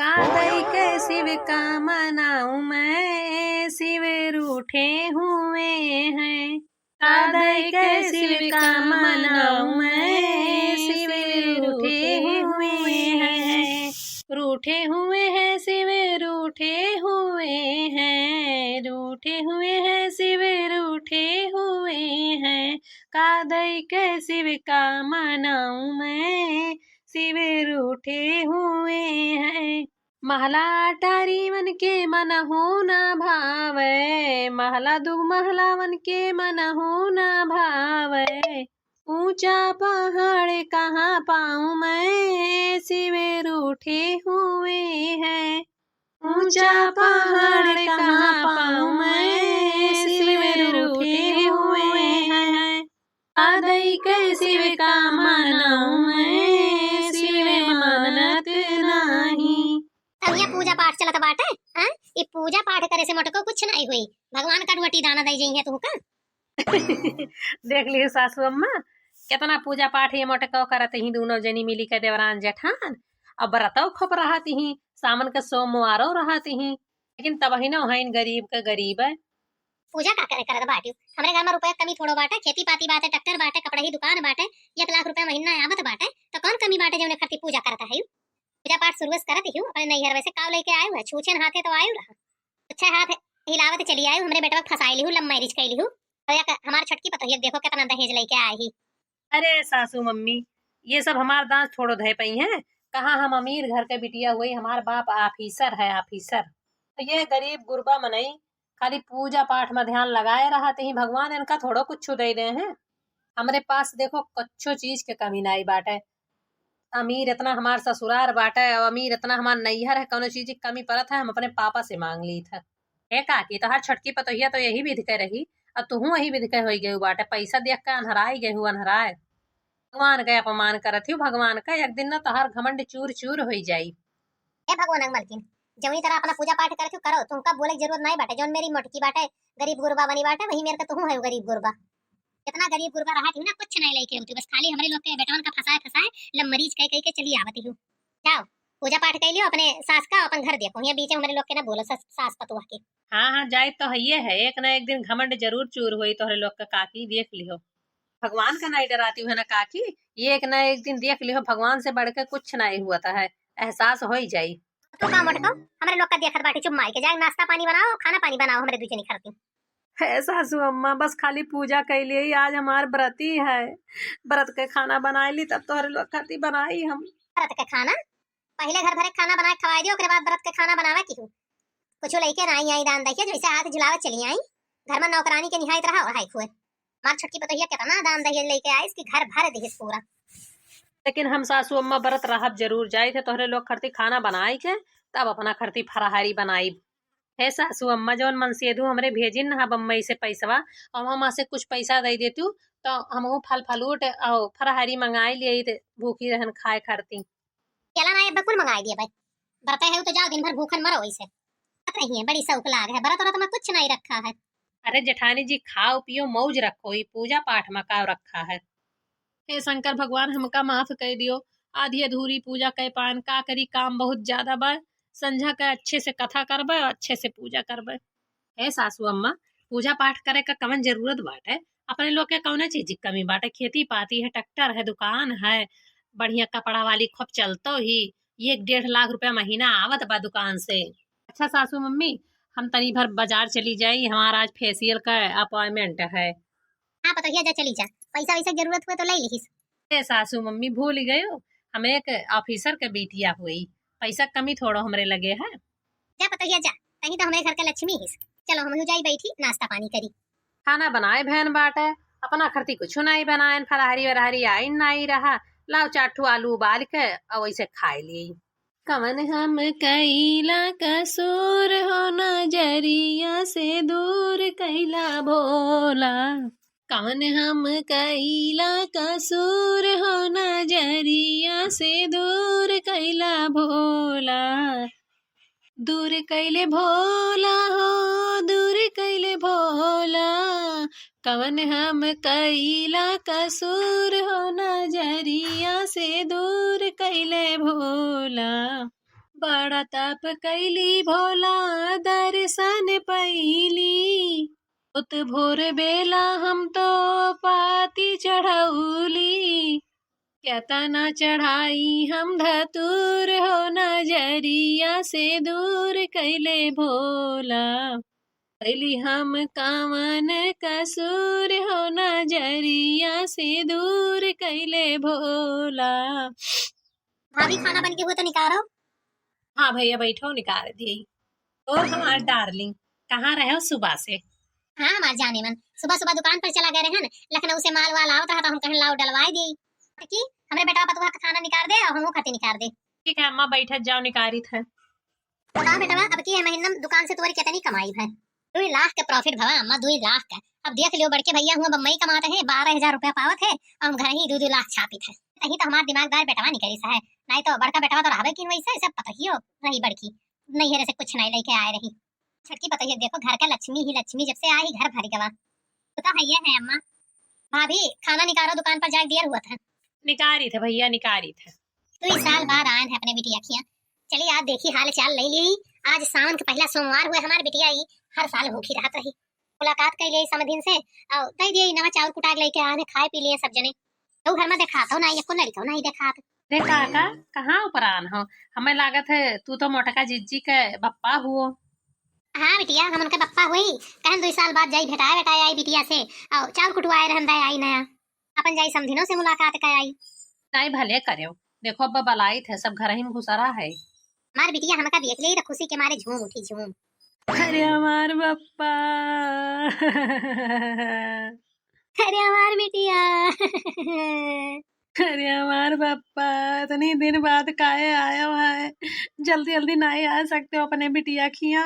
कादई के शिव का मनाऊं मैं, शिव रूठे हुए हैं। कादई के शिव का मनाऊं मैं, शिव रूठे हुए हैं। रूठे हुए हैं शिव, रूठे हुए हैं, रूठे हुए हैं शिव, रूठे हुए हैं। कादई के शिव का मनाऊं मैं, शिव रूठे हुए हैं। महला अटारी मन के मन हो न भावे, महला दु महला मन के मन हो न भावे। ऊंचा पहाड़ कहाँ पाऊं मैं, शिव रूठे हुए हैं। ऊंचा पहाड़ कहाँ पाऊं मैं, शिव रूठे हुए हैं। कादई के शिव का मनाऊं मैं, शिव मानत नहीं। अब यहाँ पूजा पाठ चलत बाटे। हाँ, ये पूजा पाठ करे से मोटको कुछ नहीं हुई। भगवान का ढुआटी दाना दई जई है तू का। देख ली सासू अम्मा, कितना पूजा पाठ ये मोटको करत ही दोनों जनी मिली के देवरान जेठान। अब बरतौ खप रहती ही, सामन के सोमवारो रहती ही, लेकिन तब ही न है गरीब का गरीब है। पूजा का करे करत बाटी। हमरे घर में रुपया कमी थोड़ो बाटे, खेती पाती बाटे, ट्रैक्टर बाटे, कपड़े की दुकान बाटे, 1 लाख रुपया महीना आवत बाटे, तो कौन कमी बाटे जौने खर्ची पूजा करता है। पूजा पाठ शुरुआत करत ही अपने नैहर वैसे काव लेके आयो है, छूछन हाथे तो आयो रहा। अच्छा हाथ हिलावत चली आयो, हमरे बेटवा फसाई लिहू, लव मैरिज कैली हूं। तो या हमार छटकी पतोहिया देखो कितना दहेज लेके आई ही। अरे सासू मम्मी, ये सब हमार दांत छोड़ो धय पई हैं। कहाँ हम अमीर घर के बिटिया हुई, हमार बाप ऑफिसर है ऑफिसर। तो ये गरीब गुरबा मनई खाली पूजा पाठ में ध्यान लगाए रहते ही, भगवान इनका थोड़ो कुछ दे रहे हैं। हमरे पास देखो कच्छो चीज के कमी नहीं बाटे। अमीर इतना हमार ससुरार बाटे और अमीर इतना हमार नैहर है, कौनो चीज की कमी पड़त है हम अपने पापा से मांग ली था। हे काकी तोहार छटकी पतोहिया तो यही विध के रही, अब तुहू वही विध के हो गए बाटे। पैसा देख के अनहराई गए अनहराए। भगवान का अपमान करत हूँ, भगवान का एक दिन न तोहार घमंड चूर चूर हो जाई। हे भगवान मलकिन, जौनी तरह अपना पूजा पाठ करके करो, तुमका बोले की जरूरत नहीं बाटे। जौन मेरी मोटकी बाटे गरीब गुरबा बनी बाटे, वही मेरे का तुहू है गरीब गुरबा। कितना गरीब गुरबा रहा थी ना, कुछ नहीं लेके होती, बस खाली हमरे लोग के बेटवन का फसाए फसाए लम मरीज कह के चली आवती हूँ। जाओ पूजा पाठ कर लियो, अपने सास का अपन घर देखो। यहाँ बीच में हमारे लोग के ना बोलो सास पतुआ के। हाँ हाँ जाए तो है एक न एक दिन घमंड जरूर चूर हुई तोहरे लोग का काकी, देख लियो। भगवान का नहीं डराती है ना काकी, ये एक न एक दिन देख लियो, भगवान से बढ़ के कुछ नहीं हुआ है, एहसास हो ही जाई। तू का मोटको हमारे लोग का देखत बाटी, चुप माई के जाए नाश्ता पानी बनाओ, खाना पानी बनाओ, हमारे दूसरे नहीं करती। है सासू अम्मा, बस खाली पूजा कैलिए ही, आज हमार व्रती है। व्रत के खाना बनाई ली तब तोहरे लोग खाती बनाई हम। व्रत के खाना पहले घर भरे खाना बनाए खवाई दियो, ओकरे बाद व्रत के खाना बनावे की हूँ। कुछ लेके ना आई दान देखिए, जैसे हाथ झुलावे चली आई। घर में नौकरानी के निहायत रहा और हाई खुए। मार छटकी पतोहिया कितना दान दहेज लेके आए, इसकी घर भर दहेज पूरा। लेकिन हम सासू अम्मा व्रत रहब जरूर जाए थे तोहरे लोग खरती खाना बनाई के, तब अपना खरती फराहारी बनाई। हे सासू अम्मा, जौन मन से दू हमरे भेजिन ना बम्बई से पैसवा, और वहाँ से कुछ पैसा दे देतू तो हम फल फलूट और फराहारी मंगाई लिए, भूखी रहन खाए खरती। केला ना ये बकुल मंगाई दिए भाई। व्रत है तो जाओ दिन भर भूखन मरो वैसे। पता नहीं है बड़ी शौक लाग है, व्रत में कुछ नहीं रखा है। अरे जेठानी जी खाओ पियो मौज रखो, ही पूजा पाठ में का रखा है। हे शंकर भगवान हमका माफ कर दियो, आधी अधूरी पूजा कह पान का करी, काम बहुत ज्यादा बा। संझा का अच्छे से कथा करबे और अच्छे से पूजा करबे। हे सासू अम्मा, पूजा पाठ करे का कवन जरूरत बाटे, अपने लोग के कौन चीज की कमी बाटे। खेती पाती है, ट्रैक्टर है, दुकान है, बढ़िया कपड़ा वाली खूब चलतो ही, 1-1.5 लाख रुपया महीना आवत बा दुकान से। अच्छा सासू मम्मी, हम तनी भर बाजार चली जाई, हमारा आज फेशियल का अपॉइंटमेंट है। हाँ पतोहिया जा चली जा, पैसा वैसा जरूरत हुए तो ले लीस। ए सासू मम्मी भूल गए हो, हम एक ऑफिसर के बिटिया हुई, पैसा कमी थोड़ो हमरे लगे है। जा पतोहिया जा, कहीं तो हमारे घर का लक्ष्मी हिस। चलो हम जाई बैठी नाश्ता पानी करी। खाना बनाए बहन बाटे, अपना खरती कुछ नहीं बनाए, फराहरी वराहरी आई नहीं रहा। लाओ 4 आलू उबाल के और वैसे खाए ली। कवन हम कैला कसूर हो, नजरिया से दूर कैला भोला। कवन हम कैला कसूर हो, नजरिया से दूर कैला भोला। दूर कैले भोला हो, दूर कैले भोला। कवन हम कैला कसूर हो, नजरिया से दूर कैले भोला। बड़ा तप कैली भोला दर्शन पैली, उत भोर बेला हम तो पाती चढ़ौली, केतना चढ़ाई हम धतूर हो नजरिया से दूर कैले भोला, कैली हम कामन कसूर हो नजरिया से दूर कैले भोला। भाभी खाना बन के हुआ तो निकालो। हाँ भैया बैठो निकाल दी। और हमार डार्लिंग कहाँ रहे हो सुबह से? हाँ हमार जाने मन सुबह सुबह दुकान पर चला गए रहे लखनऊ से माल वाल आवत रहा तो हम कहीं लाओ डलवाई दी कि हमरे बेटा पतुआ का खाना निकाल दे और हमू खाती निकाल दे। ठीक है अम्मा बैठत जाओ निकारित है। तो कहा बेटा अब की महीना दुकान से तुम्हारी कितनी कमाई है? 2 लाख का प्रॉफिट भवा अम्मा 2 लाख का। अब देख लियो बड़के भैया हुआ बम्बई कमाते हैं 12,000 रुपया पावत है और हम घर ही 2 लाख छापित है। नहीं तो हमारा दिमागदार बेटवा निकली सा है, नहीं तो बड़का बेटवा तो रहबे कि वैसे सब पता ही हो रही बड़की नहीं है से कुछ नहीं लेके आए रही। छटकी पता ही देखो घर का लक्ष्मी ही लक्ष्मी जब से आई घर भरी गवा तो है ये है अम्मा। भाभी खाना निकालो दुकान पर जाके देर हुआ था। निकारित है भैया निकारित है। 2 साल बाद आए हैं अपने बिटिया खिया। चलिए आज देखी हाल चाल ले ली। आज सावन का पहला सोमवार हुए हमारी बिटिया ही हर साल भूखी रहत रही। मुलाकात कर लिए समधिन से और दे दिए नवा चावल कुटाग लेके आने खाए पी लिए सब जने। तो घर में देखा तो नहीं एको लड़का नहीं देखा। रे काका कहाँ उपरान हो? हमें लागत है तू तो मोटका जिज्जी के बप्पा हुओ। हाँ बिटिया हम उनके बप्पा हुई कहन 2 साल बाद जाई भेटाए भेटाए आई बिटिया से और चावल कुटवाए रहन दे आई नया अपन जाई समधिनों से मुलाकात कर आई। नहीं भले करो देखो अब बलाइत है सब घर ही में घुसरा है। हमार बिटिया हमका देख ली तो खुशी के मारे झूम उठी झूम। अरे हमार बप्पा अरे हमार बिटिया अरे हमार बप्पा इतनी दिन बाद काहे आया है? जल्दी जल्दी नहीं आ सकते हो अपने बिटिया खिया?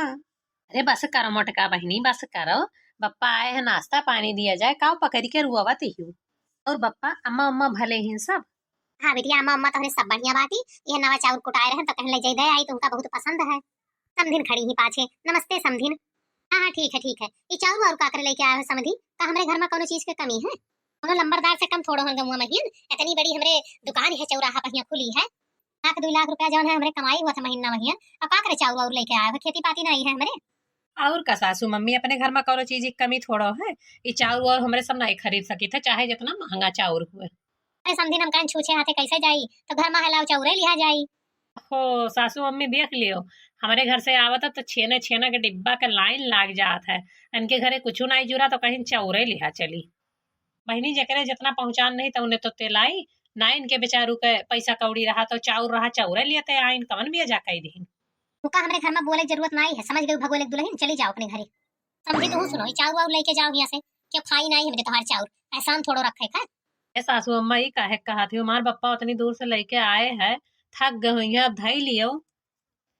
अरे बस करो मोटका बहनी बस करो। बप्पा आए हैं नाश्ता पानी दिया जाए काव पकड़ के रुआवत ही। और बप्पा अम्मा अम्मा भले ही सब? हाँ बिटिया अम्मा अम्मा तो सब बढ़िया बाती ये नवा चावल कुटाए रहे तो कहने ले जाई दे आई तुमका बहुत पसंद है। समधिन खड़ी ही पाछे नमस्ते समधिन। हाँ हाँ ठीक है ये चावल और काकर लेके आए हो समधी का हमरे घर में कोनो चीज की कमी है? कोनो लंबरदार से कम थोड़ो होंगे मुआ महीन इतनी बड़ी हमरे दुकान है चौराहा पर यहाँ खुली है। 1-2 लाख रुपया जौन है हमरे कमाई हुआ था महीना महीन अब काकर चावल और लेके आए हो खेती पाती नहीं है हमरे। और का सासू मम्मी अपने घर में कोनो चीज की कमी थोड़ो है। ये चाउर और हमरे सब नहीं खरीद सकी थे चाहे जितना महंगा चाउर हुए। अरे समधिन हम कहन छूछे हाथे कैसे जाई तो घर में हलाव चाउरे लिया जाई। हो सासू मम्मी देख लियो हमारे घर से आवत तो छेने छेना के डिब्बा के लाइन लाग जात है। इनके घरे कुछ नहीं जुरा तो कहीं चाउरे लिहा चली। बहनी जकरे जितना पहुंचान नहीं तो उन्हें तो तेलाई ना इनके बेचारू के पैसा कौड़ी रहा तो चाउर रहा चाउरे लिया आइन कवन भी जा कई दिन। तुका हमरे घर में बोले जरूरत नहीं है समझ गई भगोले दुल्हन चली जाओ अपने घरे। समझी तू सुनो चाउर वाउर लेके जाओ यहाँ से क्यों खाई नहीं हमरे तुम्हारे चाउर एहसान थोड़ो रखे का। सासू अम्मा ही काहे कहा थी हमार बप्पा उतनी दूर से लेके आए हैं थक गई है अब धई लियो।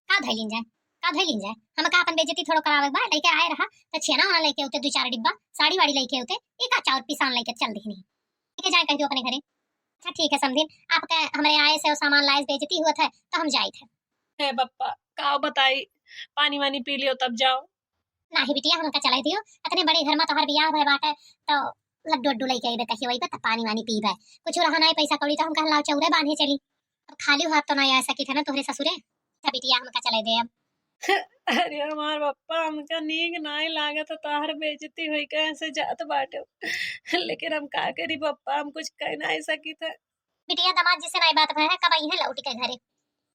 का धैलिन जाए हम का अपन बेइज्जती थोड़ो करावे बा लेके आए रहा तो छेना वाला लेके उते 2-4 डिब्बा साड़ी वाड़ी लेके उते एक चाउर पिसान लेके चल देनी लेके जाए कह दो अपने घरे। अच्छा ठीक है समझिन आपके हमारे आए से सामान लाए बेइज्जती हुआ था तो हम जाए थे। हे बप्पा का बताई पानी वानी पी लियो तब जाओ। नहीं बिटिया हमका चलाई दियो इतने बड़े घर में तोहर बियाह भय बाटे तो लड्डू अड्डू लेके आइबे कही वही पे पानी वानी पीबे कुछ रहा नहीं पैसा कौड़ी तो हम कहला चौरे बांधे चली अब खाली हाथ तो नहीं आ सकी थे ना तोहरे ससुरे तब बिटिया हमका चलाई दे अब। अरे हमार बप्पा हमका नीक नहीं लागत ताहर बेइज्जती हुई कैसे जात बाटे लेकिन हम का करी बप्पा हम कुछ कह नहीं सकी थे। बिटिया दामाद जिसे नहीं बात भय है कब आई है लौटी के घरे?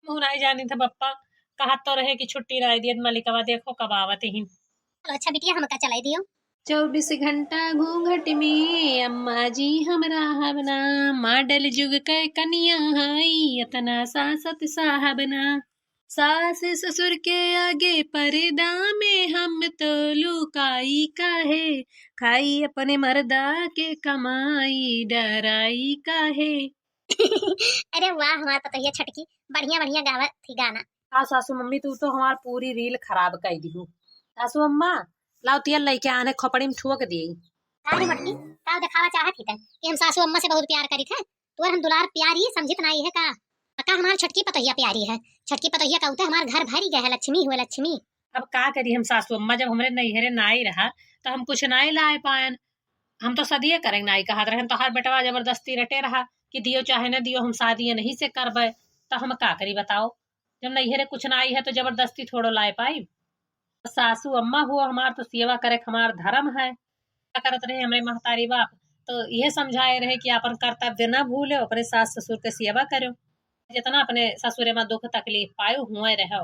मुँह नहीं जानी था बप्पा कहा तो रहे कि छुट्टी रह दियत मलिकवा देखो कब आवत ही। चलो अच्छा बिटिया हमका चलाई दियो। 24 घंटा घूंघट में अम्मा जी हमरा हवना मॉडल जुग के कनिया हई इतना सासत साहबना सास ससुर के आगे पर्दा में हम तो लुकाई काहे खाई अपने मर्दा के कमाई डराई काहे। अरे वाह हमार पतैया छटकी बढ़िया बढ़िया गावत थी गाना। हाँ सासू मम्मी तू तो हमार पूरी रील खराब कर दी हूँ। सासू अम्मा लाओ तेल लेके आने खोपड़ी में ठुक दी। काहे मटकी का दिखावा चाहत थी कि हम सासू अम्मा से बहुत प्यार करी थे तो हम दुलार प्यारी समझित नहीं है का पक्का हमार छटकी पतैया प्यारी है छटकी पतैया कहते हमार घर भरी गए है लक्ष्मी हुए लक्ष्मी। अब का करी हम सासू अम्मा जब हमरे नैहरे नाई रहा तो हम कुछ नहीं लाए पायन हम तो सदिये करेंगे नाई कहा रहे तो हर बेटवा जबरदस्ती रटे रहा कि दियो चाहे न दियो हम शादी नहीं से करबे तो हम का करी बताओ। जब नैहरे कुछ ना आई है तो जबरदस्ती थोड़ो लाए पाई। सासू अम्मा हुआ हमार तो सेवा करे हमार धर्म है। क्या करत रहे हमारे महतारी बाप, तो यह समझाए रहे कि अपन कर्तव्य न भूले, अपने सास ससुर के सेवा करो, जितना अपने ससुरे में दुख तकलीफ पायो हुए रहो।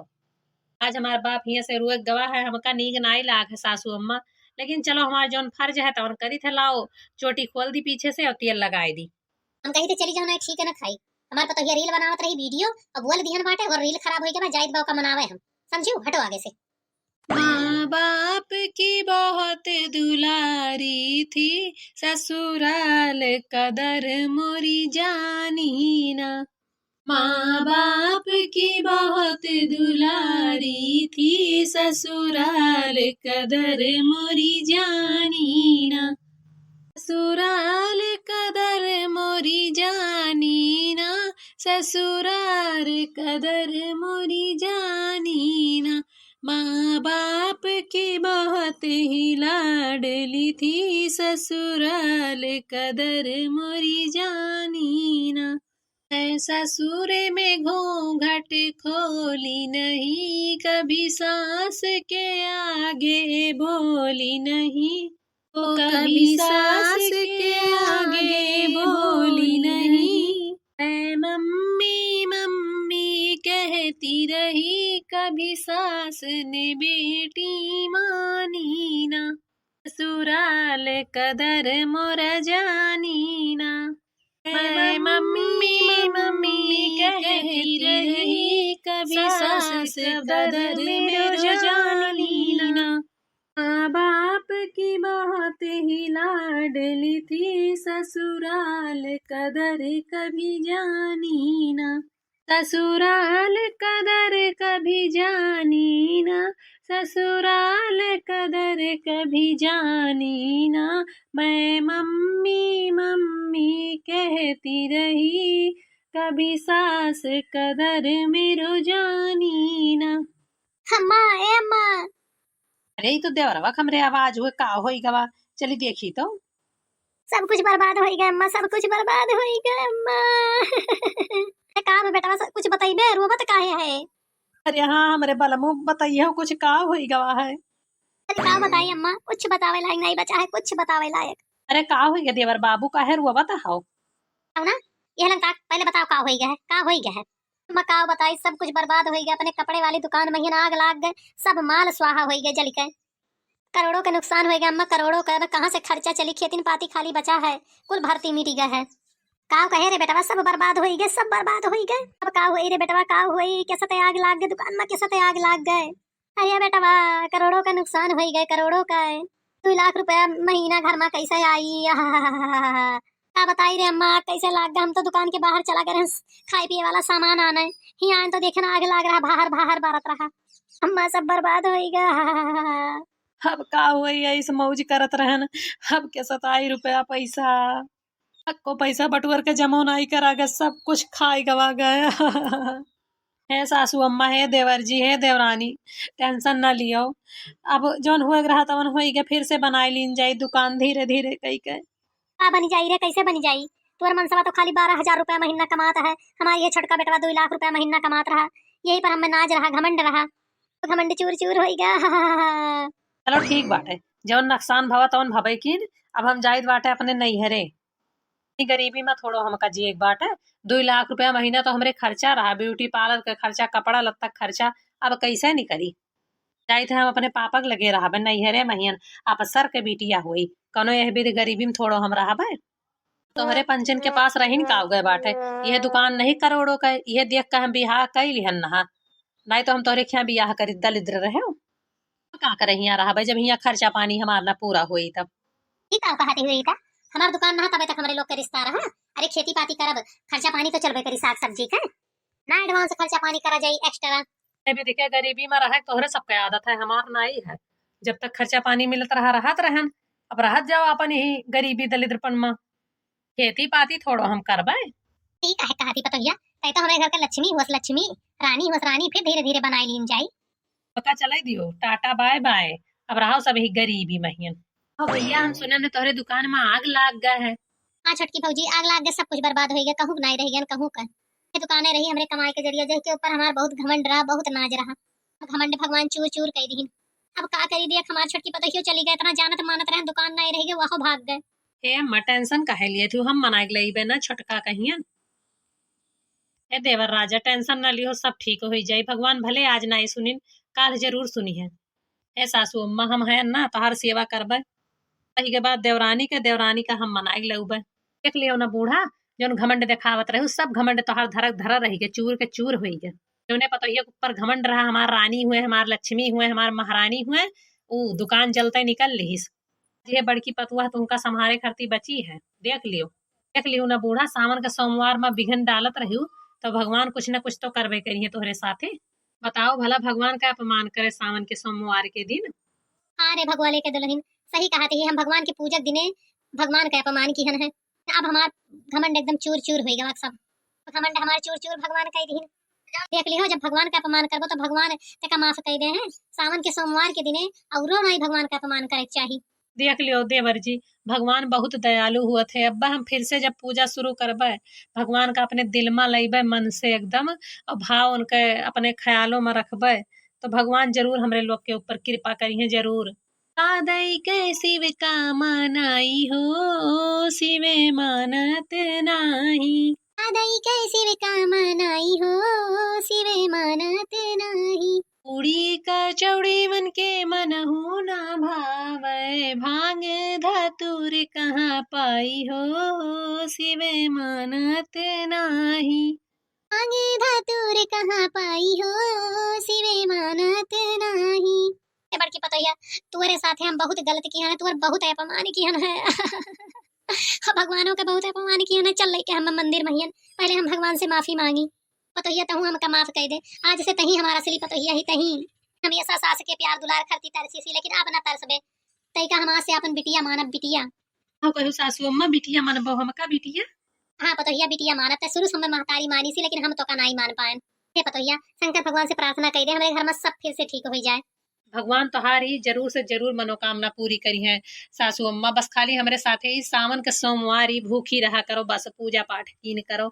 आज हमारे बाप हिया से रुए गवाह है, हमका नीक नाई लाग है सासू अम्मा, लेकिन चलो हमारा जौन फर्ज है तवन करी थे, लाओ चोटी खोल दी पीछे से और तेल लगाई दी। हम कही थे चली जाओ ना, ठीक है ना खाई। हमारे पता रील बनावत रही वीडियो, अब बोल दिहन बाटे और रील खराब हो गया जायद बाव का मनावे हम, समझियो, हटो आगे से। माँ बाप की बहुत दुलारी थी, ससुराल कदर मोरी जानी ना। माँ बाप की बहुत दुलारी थी, ससुराल कदर मोरी जानी ना। ससुराल कदर मोरी जानी ना, ससुराल कदर मोरी जानी ना। माँ बाप की बहुत ही लाडली थी, ससुराल कदर मोरी जानी ना। ससुरे में घूंघट खोली नहीं, कभी सास के आगे बोली नहीं, वो कभी सास के आगे बोली नहीं। मैं मम्मी मम्मी कहती रही, कभी सास ने बेटी मानी ना। ससुराल कदर मोरा जानी ना। मैं मम्मी मम्मी कहती रही, कभी सास कदर मेरो जानी ना। माँ बाप की बहुत ही लाडली थी, ससुराल कदर कभी जानी ना। ससुराल कदर कभी जानी ना, ससुराल कदर कभी जानी ना। मैं मम्मी मम्मी कहती रही, कभी सास कदर मेरो जानी ना। अम्मा ए अम्मा, अरे तो देवरवा हमरे आवाज हुए का होई गवा, चली देखी तो। सब कुछ बर्बाद हो गया अम्मा, सब कुछ बर्बाद हो गया अम्मा। काम है बेटा, सब कुछ बताइबे, रोबत काहे है? अरे हाँ हमरे बलमु बताइए कुछ का होई गवा है। अरे का बताई अम्मा, कुछ बतावे लायक नहीं बचा है, कुछ बतावे लायक। अरे का होई गया देवर बाबू, काहे रुआ बताओ। आओ ना, ये लंका पहले बताओ का हो गया है, का हो गया है? अम्मा का बताई, सब कुछ बर्बाद हो गया, अपने कपड़े वाली दुकान में ही आग लाग गए, सब माल स्वाहा हो गया जल के। करोड़ों का नुकसान हो गया अम्मा, करोड़ों का। अब कहाँ से खर्चा चली, खेती पाती खाली बचा है, कुल भर्ती मिट गया है। का कहे रे बेटवा, सब बर्बाद हो गए, सब बर्बाद हो गए। अब का हुई रे बेटवा, का हुई? कैसे आग लाग गए दुकान में, कैसे आग लाग गए? अरे बेटवा, करोड़ों का नुकसान हो गए, करोड़ों का। 2 लाख रुपया महीना घर में कैसे आई? का बताई रे अम्मा, कैसे लाग गए? हम तो दुकान के बाहर चला गए, खाए पिए वाला सामान आना है, ही आए तो देखे ना आग लाग रहा, बाहर बाहर बारत रहा। अम्मा सब बर्बाद हो गया। अब का हुई इस मौज करत रहन, अब के 27 रुपया पैसा को पैसा बटुअर के जमा नहीं करा गया, सब कुछ खाई गवा गया। है सासू अम्मा, है देवर जी, है देवरानी, टेंशन न लियो। अब जौन हुए रहा तवन हो गया, फिर से बनाई लीन जाई दुकान धीरे धीरे कई के। का बनी जाई रे, कैसे बनी जाई? तोर मनसवा तो खाली 12,000 रुपया महीना कमाता है, हमारा ये छोटका बेटवा 2 लाख रुपया महीना कमाता रहा। यही पर हमें नाज रहा, घमंड रहा, तो घमंड चूर चूर हो गया। चलो ठीक बाटे, जौन नुकसान भवा तवन भवे किन। अब हम जाइत बाटे अपने नैहरे, गरीबी में थोड़ो हमका जी एक बाटे। 2 लाख रुपया महीना तो हमरे खर्चा रहा, ब्यूटी पार्लर का खर्चा, कपड़ा लत्ता खर्चा, अब कैसे नहीं करी। जाइत हम अपने पापा के लगे रहा नैहरे महियन, आप सर के बिटिया हुई, कनो यह भी गरीबी में थोड़ो हम रहा। तोहरे पंचन के पास रहीन का गए बाटे, यह दुकान नहीं करोड़ों का, यह देख कर हम बियाह कई लिहन नहा, नहीं तो हम तोहरे क्या बियाह करी दलिद्र रहे का करे यहाँ रहा जब यहाँ खर्चा पानी हमारा ना पूरा हुई तब। ठीक है, कहती हुई था हमार दुकान ना तबे तक हमारे लोग के रिश्ता रहा। अरे खेती पाती करब, खर्चा पानी तो चलबे करी, साग सब्जी का ना एडवांस खर्चा पानी करा जाई एक्स्ट्रा। भी देखे गरीबी में रहे तोहरे सबके आदत है, हमार नहीं है। जब तक खर्चा पानी मिलत रहा रहत रहन, अब रहत जाओ अपन ही गरीबी दलिद्रपन में, खेती पाती थोड़ो हम करबे। ठीक है कहती पतोहिया, तै तो हमारे घर के लक्ष्मी होस लक्ष्मी, रानी होस रानी, फिर धीरे धीरे बनाई लीन जाई। पता चलाई दियो, टाटा बाय बाय, अब रहो सब ही गरीबी महियन। हाँ भैया, हम सुने ने तोहरे दुकान में आग लाग गए है। हाँ छोटकी भौजी, आग लाग गए, सब कुछ बर्बाद हो गया, कहूँ नहीं रह गया, कहूँ का ये दुकानें रही हमरे कमाई के जरिए जिसके ऊपर हमार बहुत घमंड रहा, बहुत नाज रहा। घमंड भगवान चूर चूर कर दीन। अब का करी दिया, हमार छोटकी पतोहियो चली गए, इतना जानत मानत रहे, दुकान नहीं रही गए, वह भाग गए। हे अम्मा टेंशन काहे लिए थी, हम मना के लईबे ना छोटका कहियन। ए देवर राजा टेंशन न लियो, सब ठीक हो जाई, भगवान भले आज नहीं सुनिन काल जरूर सुनी है। ए सासू अम्मा हम है ना तोहार सेवा करबे, कही के बाद देवरानी का हम मनाई लउबे। देख लियो ना बूढ़ा जौन घमंड दिखावत रहे सब घमंड तोहार धरक धरा रही के चूर हुई के। जौने पतोहिया के ऊपर घमंड रहा हमार रानी हुए, हमार लक्ष्मी हुए, हमार महारानी हुए, ऊ दुकान जलते निकल लिहिस। ये बड़की पतुआ तुमका संभारे खरती बची है, देख लियो ना बूढ़ा, सावन के सोमवार में बिघन डालत रही तो भगवान कुछ न कुछ तो करबे करिए तोहरे साथे। बताओ भला भगवान का अपमान करे सावन के सोमवार के दिन। हाँ रे भगवाले के दुल्हन, सही कहा थी, हम भगवान के पूजक दिने भगवान का अपमान किहन है। अब हमार घमंड एकदम चूर चूर हो गया, सब घमंड हमार चूर चूर भगवान कह दीन। देख लियो जब भगवान का अपमान करबो तो भगवान तेका माफ कह दे हैं। सावन के सोमवार के दिने औरो नहीं भगवान का अपमान करे चाहिए। देख लियो देवर जी, भगवान बहुत दयालु हुआ थे। अब्बा हम फिर से जब पूजा शुरू करबे भगवान का अपने दिल में लइबे मन से एकदम, और भाव उनके अपने ख्यालों में रखबे तो भगवान जरूर हमरे लोग के ऊपर कृपा करिए जरूर। आदई के शिव का मनाई हो, शिवे मानत नाही। आदई के शिव का मनाई हो, शिवे मानत नाही। पूड़ी कचौड़ी मन के मनहु ना भावे, भांग धतूर कहाँ पाई हो, शिवे मानत नाही। भांग धतूर कहाँ पाई हो, शिवे मानत नाही। ए बड़की पतोहिया, तुम्हारे साथे हम बहुत गलत किया है, तुम्हारे बहुत अपमान किया है। भगवानों का बहुत अपमान किया है। चल के हम मंदिर महियन, पहले हम भगवान से माफी मांगी। पतोहिया तहु हमका माफ कह दे, आज से तही हमारा असली पतोहिया ही तही। हमेशा सास के प्यार दुलार करती तरसी सी, लेकिन अब ना तरसबे। तई का हमार से अपन बिटिया मानब बिटिया। हाँ कहू सासू अम्मा बिटिया मनबो हमका बिटिया। हाँ पतोहिया बिटिया मानत है, शुरू से हमें महतारी मानी सी, लेकिन हम तो का नहीं मान पाए। हे पतोहिया शंकर भगवान से प्रार्थना कर दे हमारे घर में सब फिर से ठीक हो जाए। भगवान तोहारी जरूर से जरूर मनोकामना पूरी करी है सासू अम्मा, बस खाली हमारे साथे ही सावन के सोमवार ही भूखी रहा करो, बस पूजा पाठ कीन करो।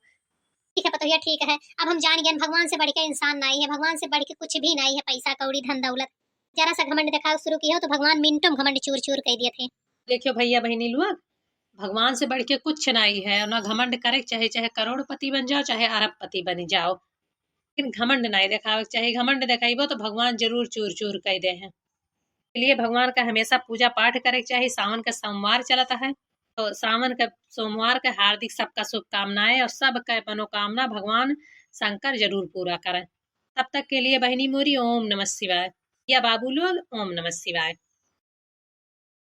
ठीक है पतोहिया ठीक है, अब हम जान गए भगवान से बढ़ के इंसान नहीं है, भगवान से बढ़ के कुछ भी नहीं है, पैसा कौड़ी धन दौलत। जरा सा घमंड दिखाओ शुरू किया तो भगवान मिनटों में घमंड चूर चूर कर दिए थे। देखियो भैया बहनी लोग, भगवान से बढ़ के कुछ नहीं है, ना घमंड करे, चाहे चाहे करोड़पति बन जाओ चाहे अरबपति बन जाओ, लेकिन घमंड नहीं दिखावे चाहिए। घमंड दिखाइबो तो भगवान जरूर चूर चूर कर दे हैं। इसलिए भगवान का हमेशा पूजा पाठ करे चाहिए। सावन का सोमवार चलता है तो सावन का सोमवार के हार्दिक सबका शुभकामनाएं, और सबका मनोकामना भगवान शंकर जरूर पूरा करें। तब तक के लिए बहनी मोरी ओम नमः शिवाय, या बाबू लोग ओम नमः शिवाय।